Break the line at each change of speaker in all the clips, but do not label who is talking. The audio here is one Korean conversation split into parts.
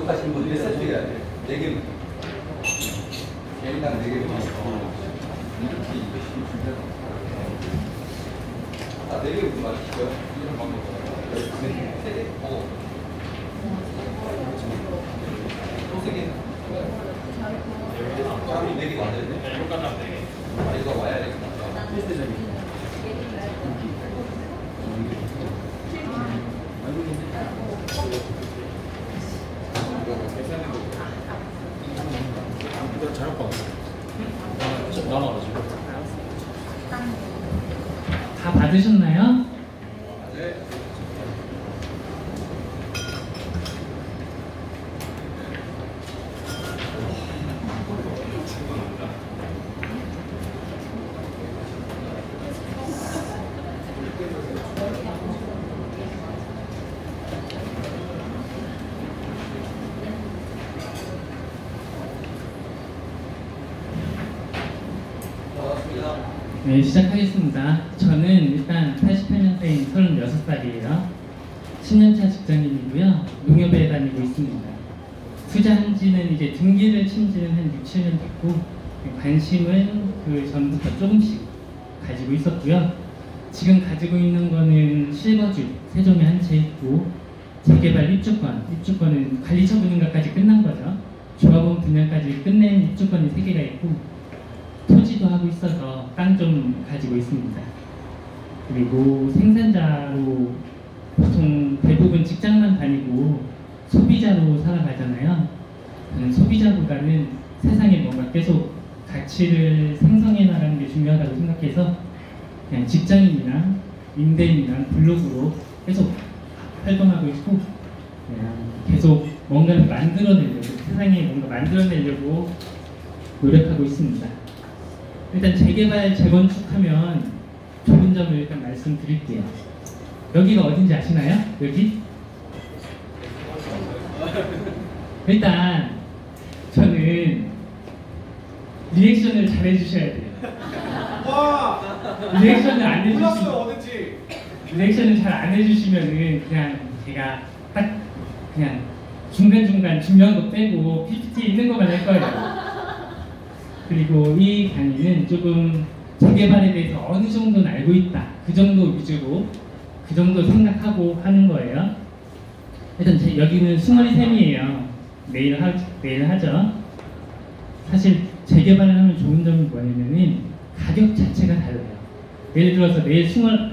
부족하신 분들이 세트해야 돼. 4개. 개인당 4개. 이렇게 아, 4개부터 맞추시고요. 이런 방법. 3개. 또 3개. 잠이 4개가 안 되네. 이거 끝나면 4개. 아, 이거 와야 되겠다. 필수적인.
잘못 봤어. 남아가지고.
다 받으셨나요?
네.
네, 시작하겠습니다. 저는 일단 88년생인 36살이에요. 10년차 직장인이고요. 농협에 다니고 있습니다. 투자한 지는 이제 등기를 친 지는 한 6, 7년 됐고, 관심은 그 전부터 조금씩 가지고 있었고요. 지금 가지고 있는 거는 실거주, 세종에 한 채 있고, 재개발 입주권은 관리처분인가까지 끝난 거죠. 조합원 분양까지 끝낸 입주권이 3개가 있고, 토지도 하고 있어서 땅 좀 가지고 있습니다. 그리고 생산자로 보통 대부분 직장만 다니고 소비자로 살아가잖아요. 저는 소비자보다는 세상에 뭔가 계속 가치를 생성해 나가는 게 중요하다고 생각해서 그냥 직장인이랑 임대인이랑 블로그로 계속 활동하고 있고 그냥 계속 뭔가를 만들어내려고 세상에 뭔가 만들어내려고 노력하고 있습니다. 일단 재개발, 재건축하면 좋은 점을 일단 말씀드릴게요. 여기가 어딘지 아시나요? 여기? 일단 저는 리액션을 잘 해주셔야 돼요. 리액션을 안 해주시면 리액션을 잘 안 해주시면은 그냥 제가 딱 그냥 중간중간 중요한 거 빼고 PPT에 있는 것만 할 거예요. 그리고 이 강의는 조금 재개발에 대해서 어느 정도는 알고 있다. 그 정도 위주로 그 정도 생각하고 하는 거예요. 일단 여기는 숭어리샘이에요. 내일 하죠. 사실 재개발을 하면 좋은 점이 뭐냐면은 가격 자체가 달라요. 예를 들어서 내일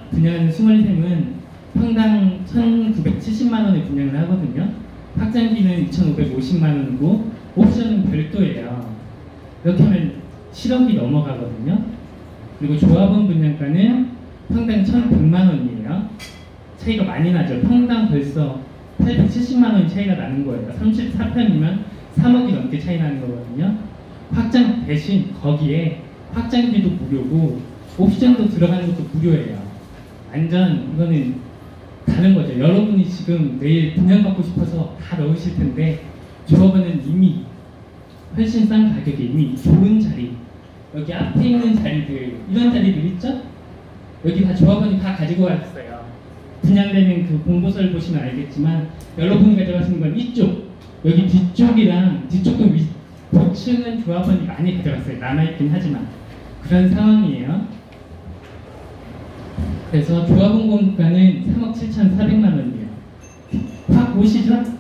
분양하는 숭어리샘은 평당 1,970만 원에 분양을 하거든요. 확장비는 2,550만 원이고 옵션은 별도예요. 이렇게 하면 7억이 넘어가거든요. 그리고 조합원 분양가는 평당 1,100만 원이에요. 차이가 많이 나죠. 평당 벌써 870만 원 차이가 나는 거예요. 34평이면 3억이 넘게 차이 나는 거거든요. 확장 대신 거기에 확장비도 무료고 옵션도 들어가는 것도 무료예요. 완전 이거는 다른 거죠. 여러분이 지금 내일 분양받고 싶어서 다 넣으실 텐데 조합원은 이미 훨씬 싼 가격에 이미 좋은 자리, 여기 앞에 있는 자리들, 이런 자리들 있죠? 여기 다 조합원이 다 가지고 갔어요. 분양되는 그 공보서를 보시면 알겠지만 여러분이 가져가시는 건 이쪽, 여기 뒤쪽이랑 뒤쪽도 고층은 조합원이 많이 가져갔어요. 남아있긴 하지만 그런 상황이에요. 그래서 조합원 공가는 3억 7,400만 원이에요. 확 보시죠?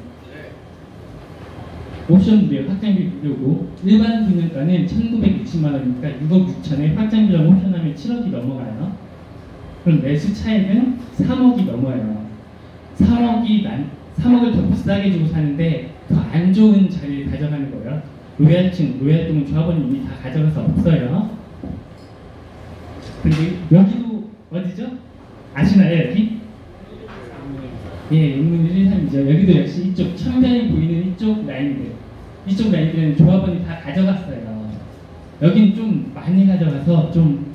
옵션 무료, 확장비 무료고 일반 분양가는 1,960만 원이니까 6억 6천에 확장비랑 옵션하면 7억이 넘어가요. 그럼 매수 차액은 3억이 넘어요. 3억을 더 비싸게 주고 사는데 더 안 좋은 자리를 가져가는 거예요. 로얄층은 조합원이 이미 다 가져가서 없어요. 근데 여기도 어디죠? 아시나요 여기? 예, 인문 1, 2, 3이죠. 여기도 역시 이쪽 천변이 보이는 이쪽 라인들은 조합원이 다 가져갔어요. 여긴 좀 많이 가져가서 좀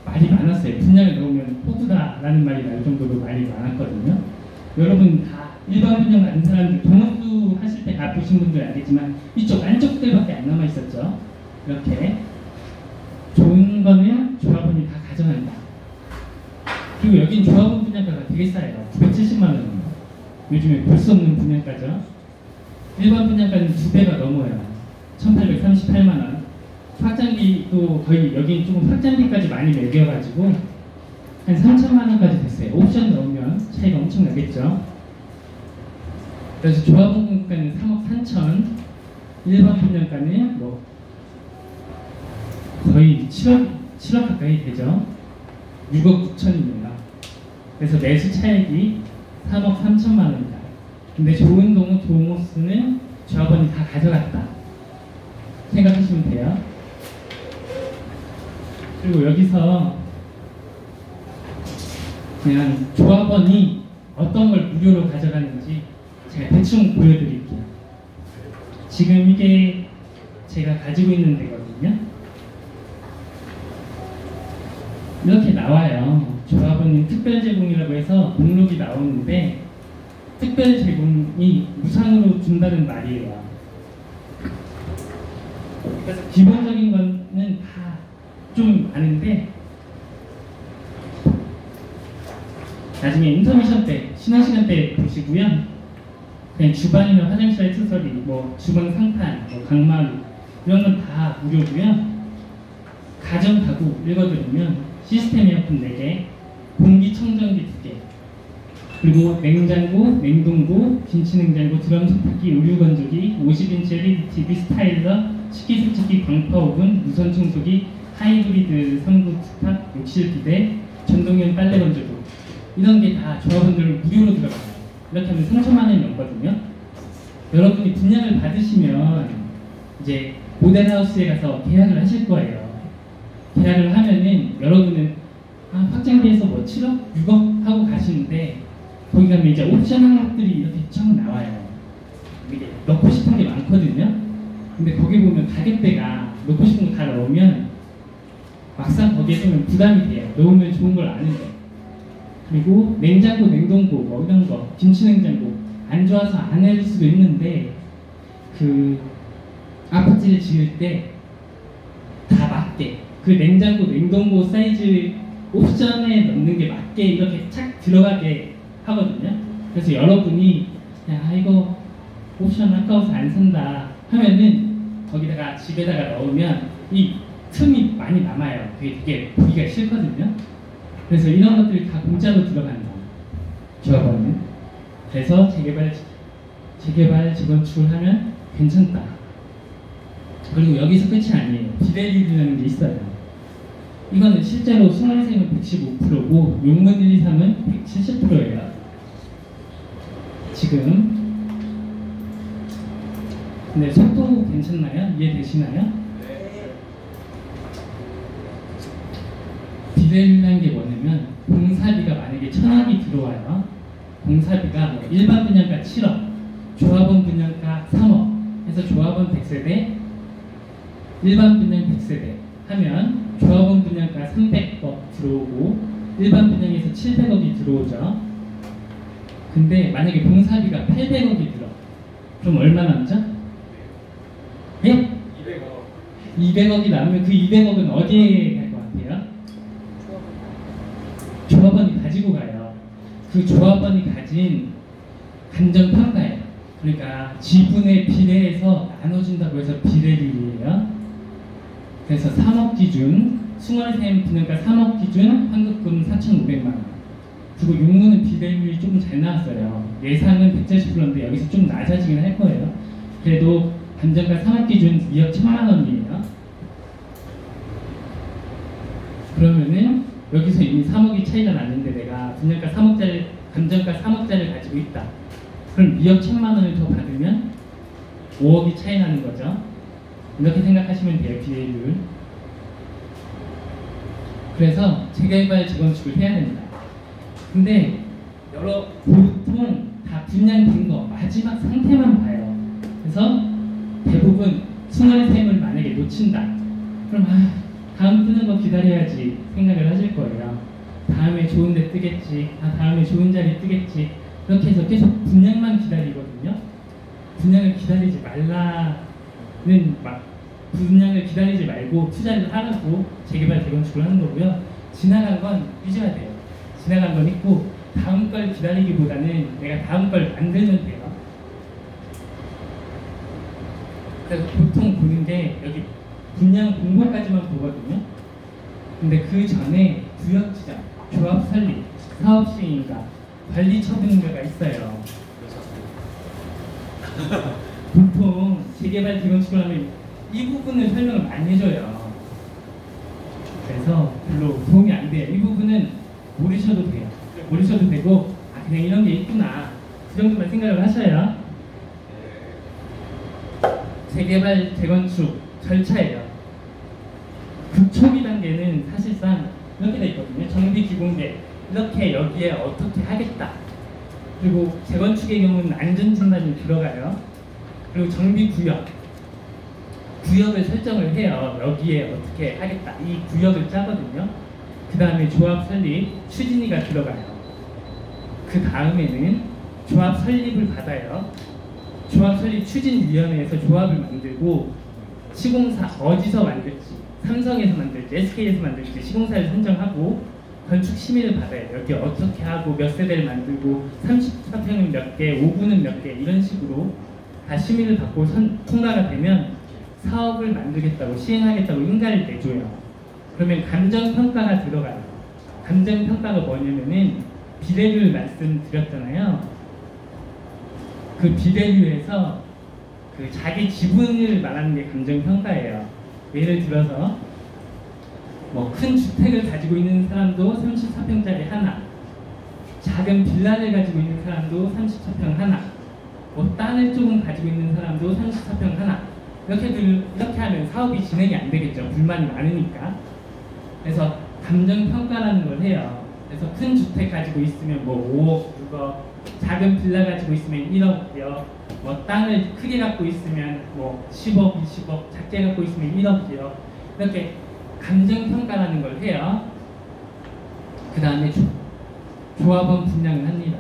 말이 많았어요. 분양을 넣으면 호구다라는 말이 날 정도로 말이 많았거든요. 여러분 다 일반 분양 받은 사람들 동원수 하실 때 다 보신 분들 알겠지만 이쪽 안쪽들밖에 안 남아 있었죠. 이렇게 좋은 거는 조합원이 다 가져간다. 그리고 여긴 조합원 분양가가 되게 싸요. 970만 원이에요. 요즘에 볼 수 없는 분양가죠. 일반 분양가는 2배가 넘어요. 1,838만 원. 확장비도 거의 여기 조금 확장비까지 많이 매겨가지고 한 3천만 원까지 됐어요. 옵션 넣으면 차이가 엄청 나겠죠. 그래서 조합원 분양가는 3억 3천, 일반 분양가는 뭐 거의 7억 가까이 되죠. 6억 9천입니다. 그래서 매수 차익이 3억 3천만 원입니다. 근데 좋은 동은 좋은 호수는 조합원이 다 가져갔다 생각하시면 돼요. 그리고 여기서 그냥 조합원이 어떤 걸 무료로 가져가는지 제가 대충 보여드릴게요. 지금 이게 제가 가지고 있는 데거든요. 이렇게 나와요. 조합원님 특별 제공이라고 해서 목록이 나오는데 특별 제공이 무상으로 준다는 말이에요. 그래서 기본적인 거는 다 좀 아는데 나중에 인터미션 때, 신화 시간 때 보시고요. 그냥 주방이나 화장실 액세서리, 뭐 주방 상판, 뭐 강마루 이런 건 다 무료고요. 가정 가구 읽어드리면 시스템 에어컨 4개, 공기청정기 2개, 그리고 냉장고, 냉동고, 김치냉장고, 드럼 세탁기, 우유건조기, 50인치 LED TV, 스타일러, 식기세척기, 광파오븐, 무선 청소기, 하이브리드 선구 투탑, 욕실 비대, 전동형 빨래 건조기 이런 게 다 조합원들 무료로 들어가요. 이렇게 하면 3천만 원이 넘거든요. 여러분이 분양을 받으시면 이제 모델하우스에 가서 계약을 하실 거예요. 계약을 하면은 여러분은 확장비에서 뭐 7억, 6억 하고 가시는데 거기 가면 이제 옵션 항목들이 이렇게 쭉 나와요. 이게 넣고 싶은 게 많거든요. 근데 거기 보면 가격대가 넣고 싶은 거 다 넣으면 막상 거기에 보면 부담이 돼요. 넣으면 좋은 걸 아는데. 그리고 냉장고, 냉동고 뭐 이런 거, 김치냉장고 안 좋아서 안 해줄 수도 있는데 그 아파트를 지을 때 다 맞게 그 냉장고, 냉동고 사이즈 옵션에 넣는 게 맞게 이렇게 착 들어가게 하거든요. 그래서 여러분이 야 이거 옵션 아까워서 안 산다 하면은 거기다가 집에다가 넣으면 이 틈이 많이 남아요. 그게 되게 보기가 싫거든요. 그래서 이런 것들이 다 공짜로 들어간다. 조합원은. 그래서 재개발 재건축을 하면 괜찮다. 그리고 여기서 끝이 아니에요. 비례율이라는 게 있어요. 이거는 실제로 수강생은 115%고 용문 1, 2, 3은 170%예요. 지금 근데 속도 괜찮나요? 이해되시나요? 비례율이라는 게 뭐냐면 공사비가 만약에 1,000억이 들어와요. 공사비가 뭐 일반 분양가 7억, 조합원 분양가 3억 해서 조합원 100세대, 일반 분양 100세대 하면 조합원 분양가 300억 들어오고 일반 분양에서 700억이 들어오죠. 근데 만약에 공사비가 800억이 들어. 그럼 얼마 남죠? 예? 200억. 200억이 남으면 그 200억은 어디에 갈 것 같아요? 조합원이 가지고 가요. 그 조합원이 가진 감정평가예요. 그러니까 지분의 비례해서 나눠준다고 해서 비례율이에요. 그래서 3억 기준, 숭월샘 분양가 3억 기준, 환급금 4,500만 원. 그리고 용문은 비례율이 조금 잘 나왔어요. 예상은 170%인데 여기서 좀 낮아지긴 할 거예요. 그래도 감정가 3억 기준 2억 1천만 원이에요. 그러면은 여기서 이미 3억이 차이가 났는데 내가 분양가 3억짜리, 감정가 3억짜리를 가지고 있다. 그럼 2억 1천만 원을 더 받으면 5억이 차이 나는 거죠. 이렇게 생각하시면 돼요. 비례율. 그래서 재개발 재건축을 해야 됩니다. 근데 보통 다 분양된 거 마지막 상태만 봐요. 그래서 대부분 숭월샘을 만약에 놓친다. 그럼 다음 뜨는 거 기다려야지 생각을 하실 거예요. 다음에 좋은 데 뜨겠지. 다음에 좋은 자리 뜨겠지. 이렇게 해서 계속 분양만 기다리거든요. 분양을 기다리지 말라는 분양을 기다리지 말고 투자를 하라고 재개발 재건축을 하는 거고요. 지나간 건 잊어야 돼요. 지나간 건 잊고 다음 걸 기다리기보다는 내가 다음 걸 만들면 돼요. 그래서 보통 보는 게 여기 분양 공고까지만 보거든요. 근데 그 전에 구역 지정, 조합 설립, 사업 시행인가, 관리 처분인가가 있어요. 보통 재개발 재건축을 하면 이 부분을 설명을 많이 해줘요. 그래서 별로 도움이 안 돼요. 이 부분은 모르셔도 돼요. 모르셔도 되고, 아, 그냥 이런 게 있구나, 그 정도만 생각을 하셔야. 재개발 재건축 절차예요. 그 초기 단계는 사실상 이렇게 돼 있거든요. 정비 기공계, 이렇게 여기에 어떻게 하겠다. 그리고 재건축의 경우는 안전진단이 들어가요. 그리고 정비 구역, 구역을 설정을 해요. 여기에 어떻게 하겠다, 이 구역을 짜거든요. 그 다음에 조합 설립, 추진위가 들어가요. 그 다음에는 조합 설립을 받아요. 조합 설립 추진위원회에서 조합을 만들고, 시공사 어디서 만들지, 삼성에서 만들지, SK에서 만들지 시공사를 선정하고 건축 심의를 받아요. 여기 어떻게 하고 몇 세대를 만들고 34평은 몇 개, 5구는 몇 개, 이런 식으로 다 심의를 받고 통과가 되면 사업을 만들겠다고, 시행하겠다고 인가를 내줘요. 그러면 감정평가가 들어가요. 감정평가가 뭐냐면은 비례율 말씀드렸잖아요. 그 비례율에서 그 자기 지분을 말하는 게 감정평가예요. 예를 들어서 뭐 큰 주택을 가지고 있는 사람도 34평짜리 하나, 작은 빌라를 가지고 있는 사람도 34평 하나, 뭐 땅을 조금 가지고 있는 사람도 34평 하나, 이렇게 하면 사업이 진행이 안 되겠죠. 불만이 많으니까. 그래서 감정평가라는 걸 해요. 그래서 큰 주택 가지고 있으면 뭐 5억, 6억, 작은 빌라 가지고 있으면 1억이요. 뭐 땅을 크게 갖고 있으면 뭐 10억, 20억, 작게 갖고 있으면 1억이요. 이렇게 감정평가라는 걸 해요. 그 다음에 조합원 분양을 합니다.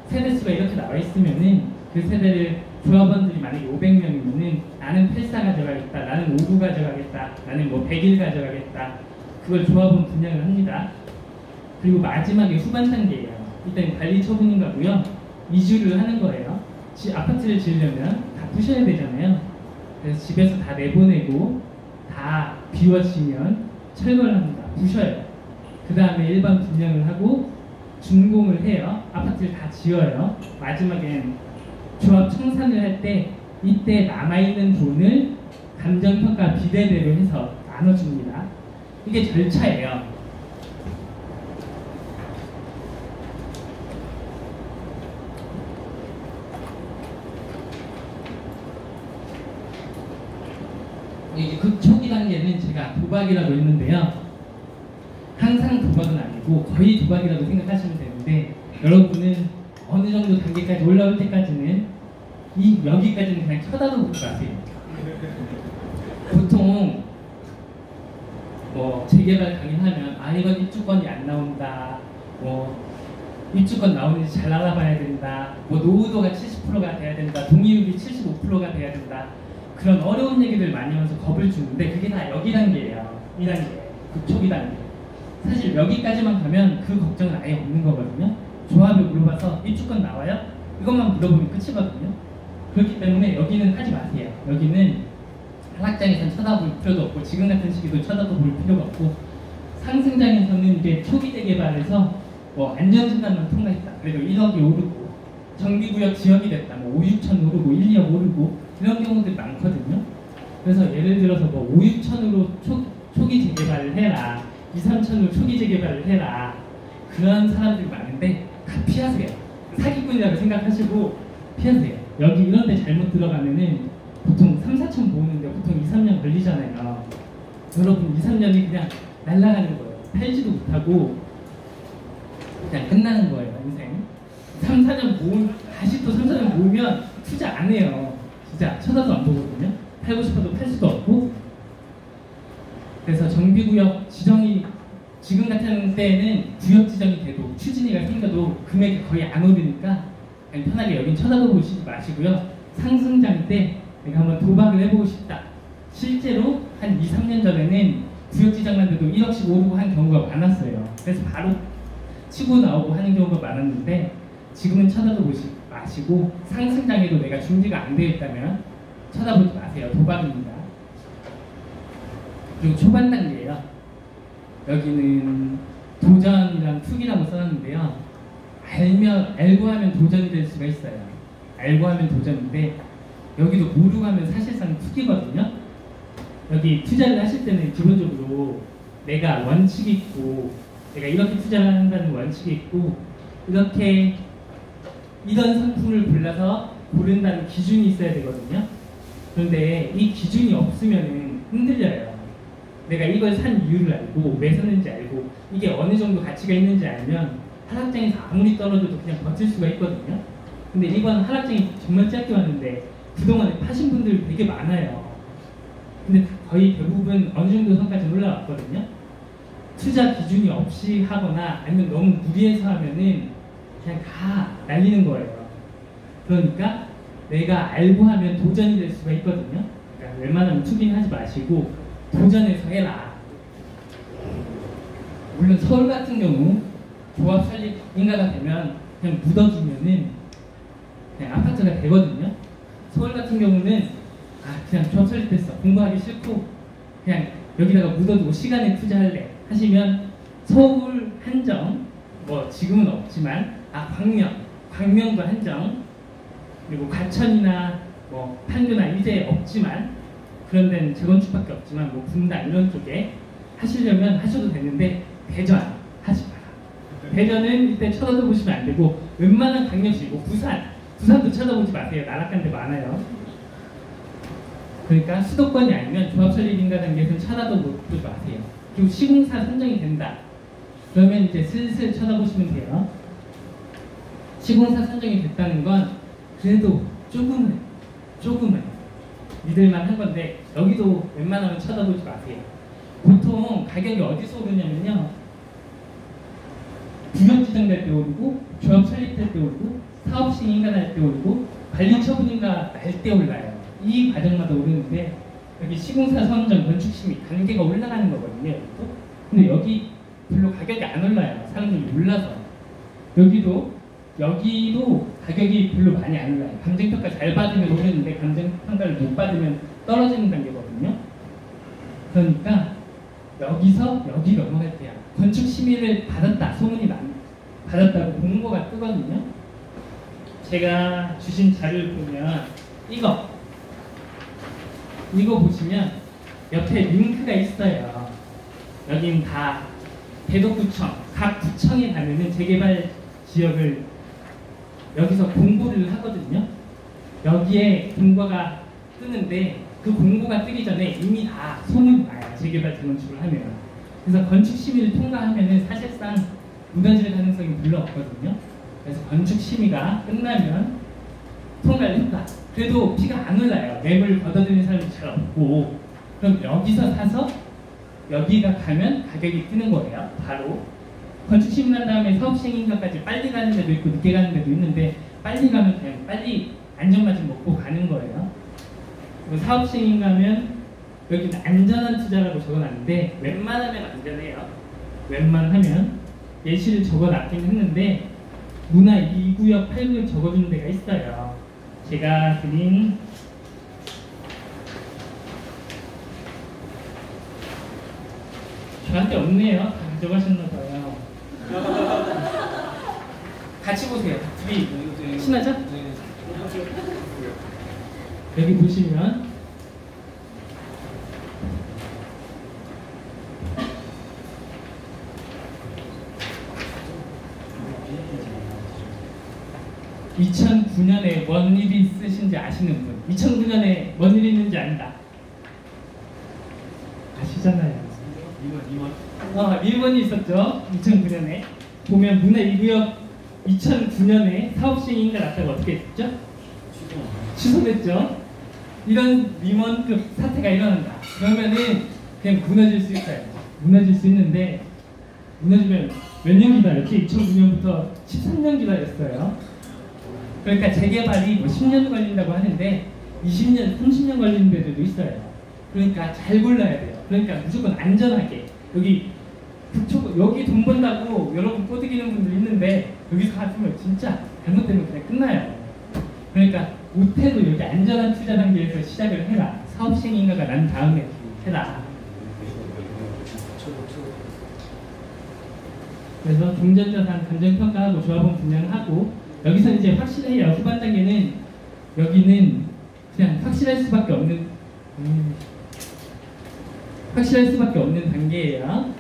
세대수가 이렇게 나와 있으면은 그 세대를 조합원들이 만약에 500명이면은 나는 84 가져가겠다, 나는 59 가져가겠다, 나는 뭐 101 가져가겠다. 그걸 조합원 분양을 합니다. 그리고 마지막에 후반 단계예요. 일단 관리 처분인가고요. 이주를 하는 거예요. 아파트를 지으려면 다 부셔야 되잖아요. 그래서 집에서 다 내보내고 다 비워지면 철거를 합니다. 부셔요. 그 다음에 일반 분양을 하고 준공을 해요. 아파트를 다 지어요. 마지막엔 조합 청산을 할 때 이때 남아있는 돈을 감정평가 비례대로 해서 나눠줍니다. 이게 절차예요. 이게 그 초기 단계는 제가 도박이라고 했는데요. 항상 도박은 아니고 거의 도박이라고 생각하시면 되는데, 여러분은 어느 정도 단계까지 올라올 때까지는 여기까지는 그냥 쳐다도 보지 마세요. 보통 뭐 재개발 강의하면 이건 입주권이 안 나온다, 뭐 입주권 나오는지 잘 알아봐야 된다, 뭐 노후도가 70%가 돼야 된다, 동의율이 75%가 돼야 된다, 그런 어려운 얘기들 많이 하면서 겁을 주는데 그게 다 여기 단계예요. 이 단계, 그 초기 단계. 사실 여기까지만 가면 그 걱정은 아예 없는 거거든요. 조합을 물어봐서 입주권 나와요? 이것만 물어보면 끝이거든요. 그렇기 때문에 여기는 하지 마세요. 여기는 한락장에서는 쳐다볼 필요도 없고 지금 같은 시기도 쳐다볼 필요가 없고, 상승장에서는 이제 초기 재개발에서 뭐 안전진단만 통과했다, 그래도 1억이 오르고 정비구역 지역이 됐다, 뭐 5, 6천 오르고 1, 2억 오르고 이런 경우들이 많거든요. 그래서 예를 들어서 뭐 5, 6천으로 초기 재개발을 해라, 2, 3천으로 초기 재개발을 해라, 그런 사람들이 많은데 다 피하세요. 사기꾼이라고 생각하시고 피하세요. 여기 이런 데 잘못 들어가면은 보통 3, 4천 모으는데 보통 2, 3년 걸리잖아요. 여러분 2, 3년이 그냥 날아가는 거예요. 팔지도 못하고 그냥 끝나는 거예요, 인생. 3, 4년 다시 또 3, 4년 모으면 투자 안 해요. 진짜 쳐다도 안 보거든요. 팔고 싶어도 팔 수도 없고. 그래서 정비구역 지정이 지금 같은 때에는 구역 지정이 돼도 추진위가 생겨도 금액이 거의 안 오르니까 그냥 편하게 여긴 쳐다도 보시지 마시고요. 상승장 때 내가 한번 도박을 해보고 싶다. 실제로 한 2, 3년 전에는 구역 지정만 돼도 1억씩 오르고 한 경우가 많았어요. 그래서 바로 치고 나오고 하는 경우가 많았는데 지금은 쳐다도 보지 마시고, 상승장에도 내가 준비가 안 되어 있다면 쳐다보지 마세요. 도박입니다. 그리고 초반 단계예요. 여기는 도전이랑 투기라고 써놨는데요. 알고 하면 도전이 될 수가 있어요. 알고 하면 도전인데 여기도 모르고 하면 사실상 투기거든요. 여기 투자를 하실 때는 기본적으로 내가 원칙이 있고 내가 이렇게 투자를 한다는 원칙이 있고 이렇게 이런 상품을 골라서 고른다는 기준이 있어야 되거든요. 그런데 이 기준이 없으면 흔들려요. 내가 이걸 산 이유를 알고 왜 샀는지 알고 이게 어느 정도 가치가 있는지 알면 하락장에서 아무리 떨어져도 그냥 버틸 수가 있거든요. 근데 이번 하락장이 정말 짧게 왔는데 그동안에 파신 분들 되게 많아요. 근데 거의 대부분 어느 정도 선까지 올라왔거든요. 투자 기준이 없이 하거나 아니면 너무 무리해서 하면은 그냥 다 날리는 거예요. 그러니까 내가 알고 하면 도전이 될 수가 있거든요. 그러니까 웬만하면 투기는 하지 마시고 도전해서 해라. 물론 서울 같은 경우 조합 설립 인가가 되면 그냥 묻어주면은 그냥 아파트가 되거든요. 서울 같은 경우는 그냥 조합 설립됐어. 공부하기 싫고 그냥 여기다가 묻어두고 시간에 투자할래 하시면 서울 한정, 뭐 지금은 없지만 광명도 한정, 그리고 과천이나 뭐 판교나 이제 없지만 그런 데는 재건축밖에 없지만 뭐 분당 이런 쪽에 하시려면 하셔도 되는데 대전 하지 마라. 대전은 일단 쳐다보시면 안 되고 웬만한 강력시고 부산도 쳐다보지 마세요. 나락간 데 많아요. 그러니까 수도권이 아니면 조합 설립 인가 단계에서는 쳐다보지 마세요. 그리고 시공사 선정이 된다. 그러면 이제 슬슬 쳐다보시면 돼요. 시공사 선정이 됐다는 건 그래도 조금은 믿을만 한 건데 여기도 웬만하면 쳐다보지 마세요. 보통 가격이 어디서 오르냐면요. 구역 지정될 때 오르고 조합 설립될 때 오르고 사업식 인가 날 때 오르고 관리처분 인가 날 때 올라요. 이 과정마다 오르는데 여기 시공사 선정 건축심의 단계가 올라가는 거거든요. 근데 여기 별로 가격이 안 올라요. 사람들이 몰라서. 여기도 가격이 별로 많이 안 올라요. 감정평가 잘 받으면 오르는데 감정평가를 못 받으면 떨어지는 단계거든요. 그러니까 여기서 여기 넘어갈 때야. 건축 심의를 받았다. 소문이 받았다고 공고가 뜨거든요. 제가 주신 자료를 보면 이거 보시면 옆에 링크가 있어요. 여긴 다 대도구청, 각 구청에 가면은 재개발 지역을 여기서 공고를 하거든요. 여기에 공고가 뜨는데 그 공고가 뜨기 전에 이미 다 소문이 나요. 재개발 재건축을 하면. 그래서 건축 심의를 통과하면은 사실상 무너질 가능성이 별로 없거든요. 그래서 건축 심의가 끝나면 통과를 했다. 그래도 피가 안 올라요. 맵을 걷어들이는 사람이 잘 없고. 그럼 여기서 사서 여기가 가면 가격이 뜨는 거예요. 바로. 건축 심의 난 다음에 사업 시행인가까지 빨리 가는 데도 있고 늦게 가는 데도 있는데 빨리 가면 그냥 빨리 안전마진 먹고 가는 거예요. 그리고 사업 시행인가면 여기는 안전한 투자라고 적어놨는데 웬만하면 안전해요. 웬만하면 예시를 적어놨긴 했는데 문화 2구역, 8구역 적어주는 데가 있어요. 제가 드린 저한테 없네요. 다 가져가셨나봐요. 같이 보세요. 둘이 친하죠? 여기 보시면 (2009년에) 뭔 일이 있으신지 아시는 분? 2009년에 뭔 일이 있는지 안다. 아시잖아요. 일본이 있었죠. 2009년에 보면 문화 2구역 2009년에 사업시행인가 났다가 어떻게 됐죠? 취소됐죠. 이런 민원급 사태가 일어난다. 그러면은 그냥 무너질 수 있어요. 무너질 수 있는데 무너지면 몇 년 기다렸지? 2009년부터 13년 기다렸어요. 그러니까 재개발이 뭐 10년 걸린다고 하는데 20년, 30년 걸리는 데도 있어요. 그러니까 잘 골라야 돼요. 그러니까 무조건 안전하게 여기 돈 번다고 여러분 꼬드기는 분들 있는데 여기서 갔으면 진짜 잘못되면 그냥 끝나요. 그러니까 못해도 여기 안전한 투자 단계에서 시작을 해라. 사업시행인가가 난 다음에 해라. 그래서 종전자산 감정평가하고 조합원 분양하고 여기서 이제 확실해요. 후반 단계는 여기는 그냥 확실할 수밖에 없는 단계예요.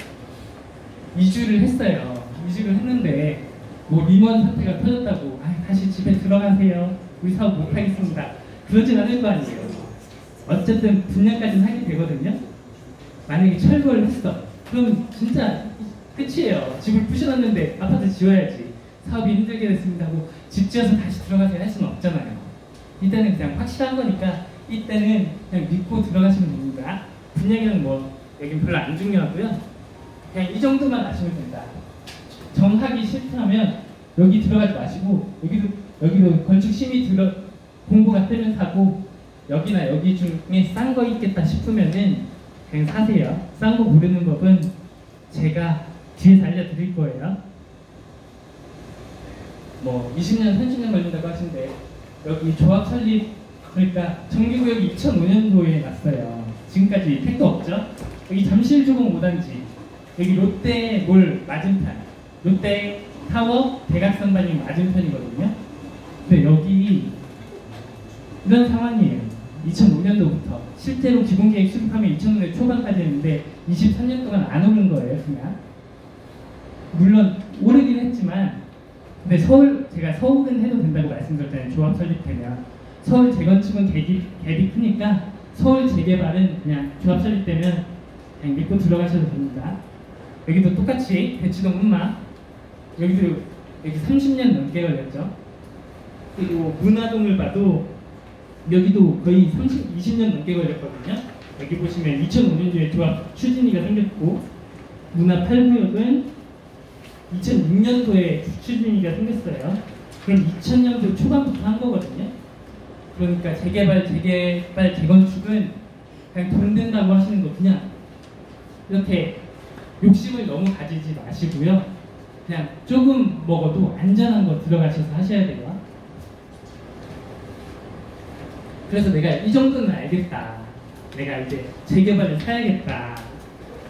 2주를 했어요. 2주를 했는데 뭐 리먼 사태가 터졌다고 다시 집에 들어가세요. 우리 사업 못하겠습니다. 그러진 않을 거 아니에요. 어쨌든 분양까지는 하게 되거든요. 만약에 철거를 했어. 그럼 진짜 끝이에요. 집을 부셔놨는데 아파트 지어야지. 사업이 힘들게 됐습니다 하고 집 지어서 다시 들어가세요 할 수는 없잖아요. 이때는 그냥 확실한 거니까 이때는 그냥 믿고 들어가시면 됩니다. 분양이랑 뭐 여긴 별로 안 중요하고요. 그냥 이 정도만 아시면 된다. 정하기 싫다면 여기 들어가지 마시고 여기도 건축 심의 공고가 뜨면 사고 여기나 여기 중에 싼 거 있겠다 싶으면은 그냥 사세요. 싼 거 모르는 법은 제가 뒤에서 알려드릴 거예요. 뭐 20년, 30년 걸린다고 하신데 여기 조합 설립 그러니까 정기구역이 2005년도에 났어요. 지금까지 택도 없죠. 여기 잠실주공 5단지 여기 롯데몰 맞은편 롯데타워 대각선반이 맞은편이거든요. 근데 여기 이런 상황이에요. 2005년도부터 실제로 기본계획 수립하면 2000년대 초반까지 했는데 23년 동안 안 오른 거예요. 그냥 물론 오르긴 했지만 근데 제가 서울은 해도 된다고 말씀드렸잖아요. 조합 설립되면 서울 재건축은 갭이 크니까 서울 재개발은 그냥 조합 설립되면 그냥 믿고 들어가셔도 됩니다. 여기도 똑같이 대치동 음마 여기 30년 넘게 걸렸죠. 그리고 문화동을 봐도 여기도 거의 20년 넘게 걸렸거든요. 여기 보시면 2005년도에 조합 추진위가 생겼고 문화 8구역은 2006년도에 추진위가 생겼어요. 그럼 2000년도 초반부터 한 거거든요. 그러니까 재개발, 재건축은 그냥 돈 든다고 하시는 거 그냥 이렇게 욕심을 너무 가지지 마시고요. 그냥 조금 먹어도 안전한 거 들어가셔서 하셔야 돼요. 그래서 내가 이 정도는 알겠다. 내가 이제 재개발을 사야겠다.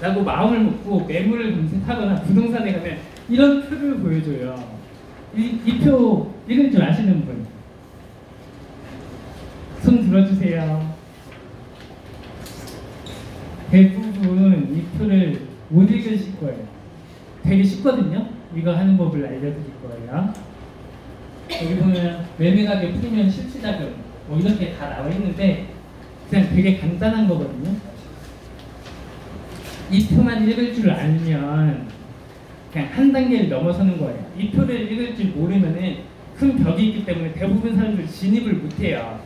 라고 마음을 먹고 매물을 검색하거나 부동산에 가면 이런 표를 보여줘요. 이 표 읽을 줄 아시는 분? 손 들어주세요. 대부분 이 표를 못 읽으실 거예요. 되게 쉽거든요. 이거 하는 법을 알려드릴 거예요. 여기 보면 매매가격, 프리미엄, 실수자금 뭐 이렇게 다 나와 있는데 그냥 되게 간단한 거거든요. 이 표만 읽을 줄 알면 그냥 한 단계를 넘어서는 거예요. 이 표를 읽을 줄 모르면은 큰 벽이 있기 때문에 대부분 사람들 진입을 못해요.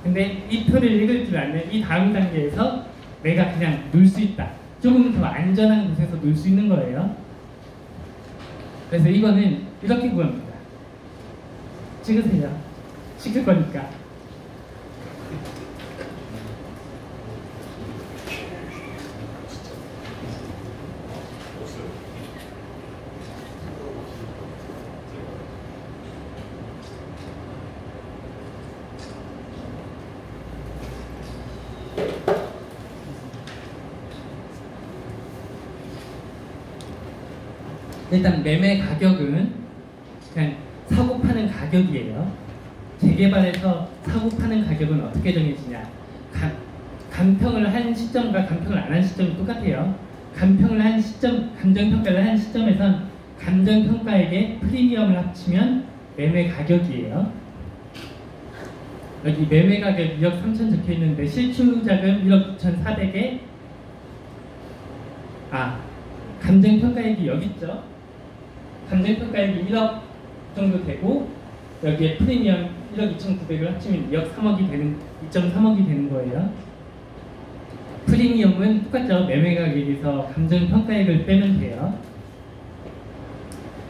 근데 이 표를 읽을 줄 알면 이 다음 단계에서 내가 그냥 놀 수 있다. 조금 더 안전한 곳에서 놀 수 있는 거예요. 그래서 이거는 이렇게 구합니다. 찍으세요. 시킬 거니까. 일단 매매 가격은 그냥 사고 파는 가격이에요. 재개발에서 사고 파는 가격은 어떻게 정해지냐? 감평을 한 시점과 감평을 안 한 시점이 똑같아요. 감평을 한 시점, 감정평가를 한 시점에선 감정평가액에 프리미엄을 합치면 매매 가격이에요. 여기 매매 가격 2억 3천 적혀 있는데 실추자금 1억 9,400에 감정평가액이 여기 있죠. 감정평가액이 1억 정도 되고 여기에 프리미엄 1억 2,900을 합치면 2.3억이 되는 거예요. 프리미엄은 똑같죠. 매매가격에서 감정평가액을 빼면 돼요.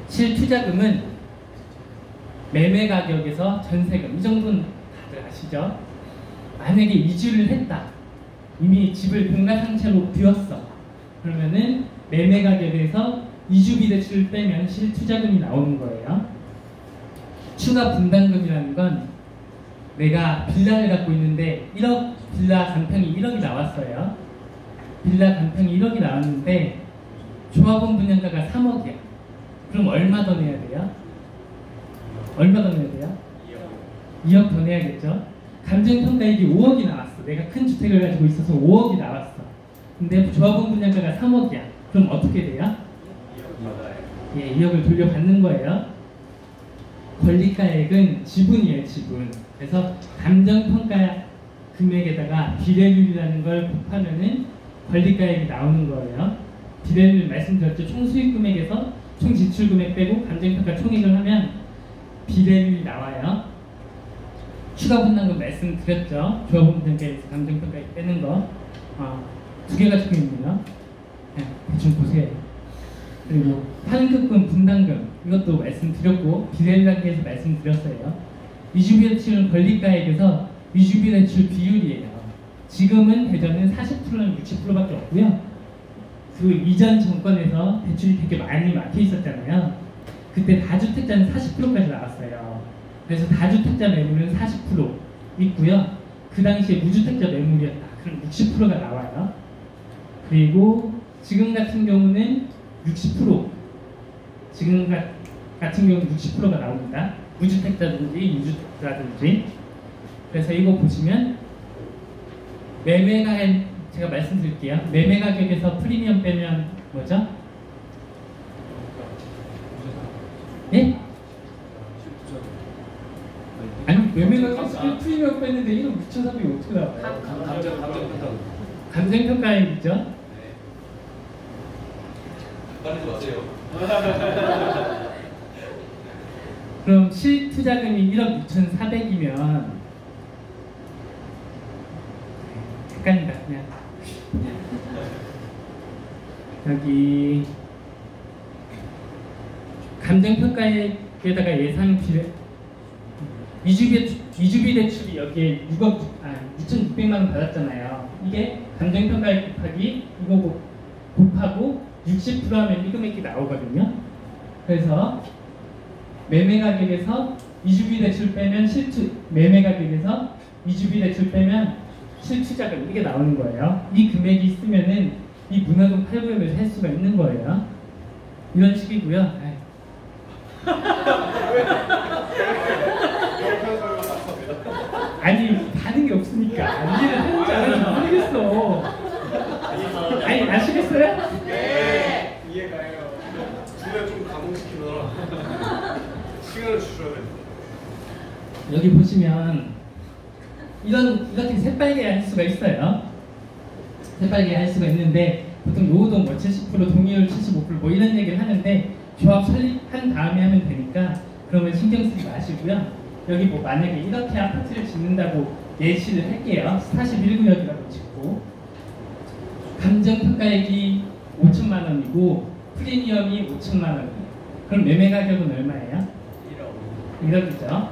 실투자금은 매매가격에서 전세금, 이 정도는 다들 아시죠? 만약에 이주를 했다. 이미 집을 공가상채로 비웠어. 그러면은 매매가격에서 이주비 대출을 빼면 실투자금이 나오는 거예요. 추가 분담금이라는 건 내가 빌라를 갖고 있는데 1억, 빌라 간평이 1억이 나왔어요. 빌라 간평이 1억이 나왔는데 조합원 분양가가 3억이야. 그럼 얼마 더 내야 돼요? 얼마 더 내야 돼요? 2억 더 내야겠죠? 감정평가액이 5억이 나왔어. 내가 큰 주택을 가지고 있어서 5억이 나왔어. 근데 조합원 분양가가 3억이야. 그럼 어떻게 돼요? 예, 2억을 돌려받는 거예요. 권리가액은 지분이에요, 지분. 그래서 감정평가 금액에다가 비례율이라는 걸 곱하면은 권리가액이 나오는 거예요. 비례율 말씀드렸죠. 총 수익 금액에서 총 지출 금액 빼고 감정평가 총액을 하면 비례율이 나와요. 추가 분담금 말씀드렸죠. 조합원 분양가에서 감정평가액 빼는 거. 두 개가 적혀 있네요. 네, 대충 보세요. 그리고 환급금, 분담금 이것도 말씀드렸고 비례율 단계에서 말씀드렸어요. 위주비 대출은 권리가액에서 위주비 대출 비율이에요. 지금은 대전은 40%는 60%밖에 없고요. 그 이전 정권에서 대출이 되게 많이 막혀 있었잖아요. 그때 다주택자는 40%까지 나왔어요. 그래서 다주택자 매물은 40% 있고요. 그 당시에 무주택자 매물이었다. 그럼 60%가 나와요. 그리고 지금 같은 경우는 60%. 지금 같은 경우는 60%가 나옵니다. 무주택자든지 유주택자든지. 그래서 이거 보시면 매매가액 제가 말씀드릴게요. 매매 가격에서 프리미엄 빼면 뭐죠? 예? 아니 매매 가격에서 프리미엄 뺐는데 1억 6,400이 어떻게 나와요? 감정평가액이죠?
빠르지 마세요.
그럼 실투자금이 1억 6,400이면 헷갈린다 그냥 여기 감정평가액에다가 예상 비례 위주비 대출이 여기에 6,600만 원 받았잖아요. 이게 감정평가액 곱하기 이거 곱하고 60% 하면 이 금액이 나오거든요. 그래서 매매 가격에서 위주비 대출 빼면 매매 가격에서 위주비 대출 빼면 실투자금 이게 나오는 거예요. 이 금액이 있으면은 이 문화동 8구역을 살 수가 있는 거예요. 이런 식이고요. 아니 받은 게 없으니까 이해를 하는지 안 하는지 모르겠어. 아니 아시겠어요?
네. 이해가요. 주변 좀 감동시키느라 시간을 주셔야 돼요.
여기 보시면 이렇게 새빨개 할 수가 있어요. 새빨개 할 수가 있는데 보통 노후동 뭐 70% 동의율 75% 뭐 이런 얘기를 하는데 조합 설립한 다음에 하면 되니까 그러면 신경 쓰지 마시고요. 여기 뭐 만약에 이렇게 아파트를 짓는다고 예시를 할게요. 41구역이라고 짓고 감정평가액이 5천만 원이고 프리미엄이 5천만 원이에요. 그럼 매매 가격은 얼마예요? 1억이죠.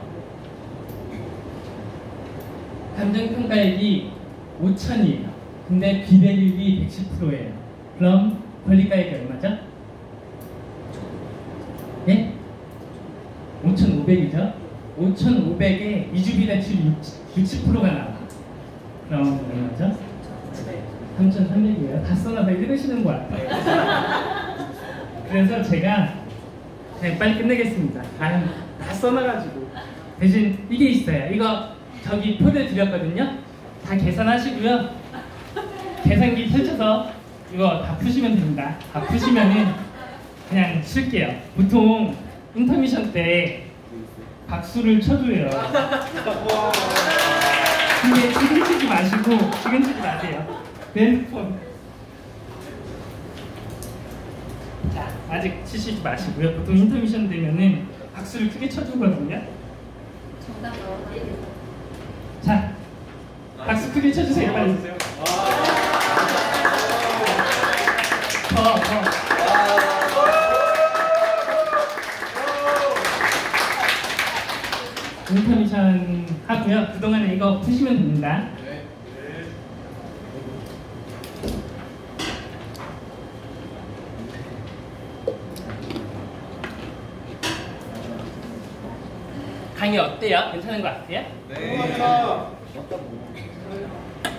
감정평가액이 5천이에요. 근데 비례율이 110%예요. 그럼 권리가액이 얼마죠? 예? 5,500이죠? 5,500에 이주비 대출이 60%가 나와. 그럼 얼마죠? 3,300이에요. 다 써놔서 이러시는 거 같아요. 그래서 제가 그냥 빨리 끝내겠습니다. 다 써놔가지고. 대신 이게 있어요. 이거 저기 표를 드렸거든요. 다 계산하시고요. 계산기 펼쳐서 이거 다 푸시면 됩니다. 다 푸시면은 그냥 쉴게요. 보통 인터미션 때 박수를 쳐줘요. 근데 지금 치지 마시고 지금 치지 마세요. 핸드폰. 자, 아직 치시지 마시고요. 보통 인터미션 되면은 박수를 크게 쳐주거든요.
정답 나왔어요.
자, 박수 크게 쳐주세요. 빨리. 더. 인터미션 하고요. 그동안에 이거 푸시면 됩니다. 강의 어때요? 괜찮은 것 같아요?
네.